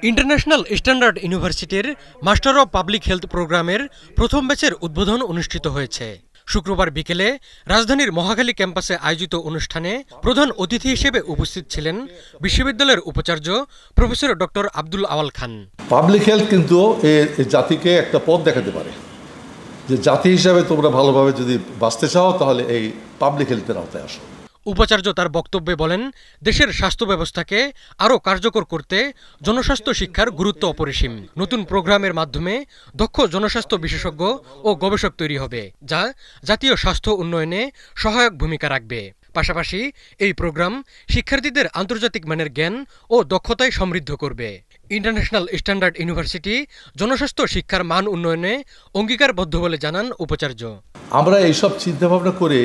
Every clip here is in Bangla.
ইন্টারন্যাশনাল স্ট্যান্ডার্ড ইউনিভার্সিটির মাস্টার অব পাবলিক হেলথ প্রোগ্রামের প্রথম ব্যাচের উদ্বোধন অনুষ্ঠিত হয়েছে। শুক্রবার বিকেলে রাজধানীর মহাখালী ক্যাম্পাসে আয়োজিত অনুষ্ঠানে প্রধান অতিথি হিসেবে উপস্থিত ছিলেন বিশ্ববিদ্যালয়ের উপাচার্য প্রফেসর ডক্টর আব্দুল আওয়াল খান। পাবলিক হেলথ কিন্তু এই জাতিকে একটা পথ দেখাতে পারে যে জাতি হিসাবে তোমরা ভালোভাবে যদি বাঁচতে চাও তাহলে এই পাবলিক হেলথের আওতায় আসো। উপাচার্য তার বক্তব্যে বলেন, দেশের স্বাস্থ্য ব্যবস্থাকে আরও কার্যকর করতে জনস্বাস্থ্য শিক্ষার গুরুত্ব অপরিসীম। নতুন প্রোগ্রামের মাধ্যমে দক্ষ জনস্বাস্থ্য বিশেষজ্ঞ ও গবেষক তৈরি হবে, যা জাতীয় স্বাস্থ্য উন্নয়নে সহায়ক ভূমিকা রাখবে। পাশাপাশি এই প্রোগ্রাম শিক্ষার্থীদের আন্তর্জাতিক মানের জ্ঞান ও দক্ষতায় সমৃদ্ধ করবে। ইন্টারন্যাশনাল স্ট্যান্ডার্ড ইউনিভার্সিটি জনস্বাস্থ্য শিক্ষার মান উন্নয়নে অঙ্গীকারবদ্ধ বলে জানান উপাচার্য। আমরা এইসব চিন্তাভাবনা করে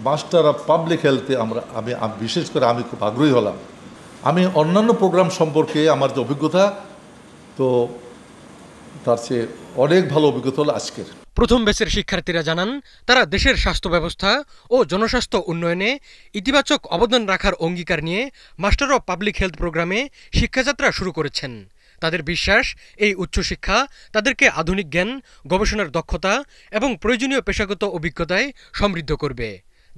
মাস্টার অফ পাবলিক হেলথে আমি বিশেষ করে আমি খুব আগ্রহী হলাম। আমি অন্যান্য প্রোগ্রাম সম্পর্কে আমার যে অভিজ্ঞতা, তো তার চেয়ে অনেক ভালো অভিজ্ঞতা হলো আজকের। প্রথম ব্যাচের শিক্ষার্থীরা জানান, তারা দেশের স্বাস্থ্য ব্যবস্থা ও জনস্বাস্থ্য উন্নয়নে ইতিবাচক অবদান রাখার অঙ্গীকার নিয়ে মাস্টার অব পাবলিক হেলথ প্রোগ্রামে শিক্ষাযাত্রা শুরু করেছেন। তাদের বিশ্বাস, এই উচ্চশিক্ষা তাদেরকে আধুনিক জ্ঞান, গবেষণার দক্ষতা এবং প্রয়োজনীয় পেশাগত অভিজ্ঞতায় সমৃদ্ধ করবে,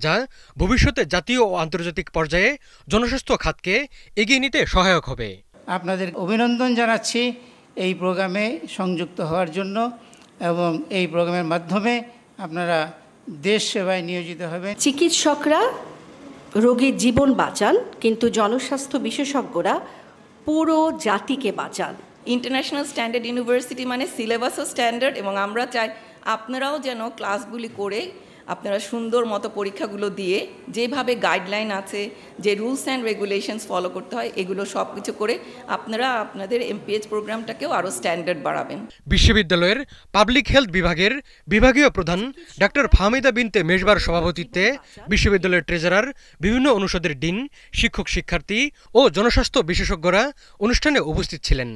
যা ভবিষ্যতে জাতীয় ও আন্তর্জাতিক পর্যায়ে জনস্বাস্থ্য খাতকে এগিয়ে নিতে সহায়ক হবে। আপনাদের অভিনন্দন জানাচ্ছি এই প্রোগ্রামে সংযুক্ত হওয়ার জন্য, এবং এই প্রোগ্রামের মাধ্যমে আপনারা দেশ সেবায় নিয়োজিত হবেন। চিকিৎসকরা রোগীর জীবন বাঁচান, কিন্তু জনস্বাস্থ্য বিশেষজ্ঞরা পুরো জাতিকে বাঁচান। ইন্টারন্যাশনাল স্ট্যান্ডার্ড ইউনিভার্সিটি মানে সিলেবাসও স্ট্যান্ডার্ড, এবং আমরা চাই আপনারাও যেন ক্লাসগুলি করে আপনারা সুন্দর মতো পরীক্ষাগুলো দিয়ে যেভাবে গাইডলাইন আছে, যে রুলস অ্যান্ড রেগুলেশনস ফলো করতে হয়, এগুলো সব কিছু করে আপনারা আপনাদের এমপিএইচ প্রোগ্রামটাকেও আরও স্ট্যান্ডার্ড বাড়াবেন। বিশ্ববিদ্যালয়ের পাবলিক হেলথ বিভাগের বিভাগীয় প্রধান ডক্টর ফাহমিদা বিনতে মেজবার সভাপতিত্বে বিশ্ববিদ্যালয়ের ট্রেজারার, বিভিন্ন অনুষদের ডিন, শিক্ষক, শিক্ষার্থী ও জনস্বাস্থ্য বিশেষজ্ঞরা অনুষ্ঠানে উপস্থিত ছিলেন।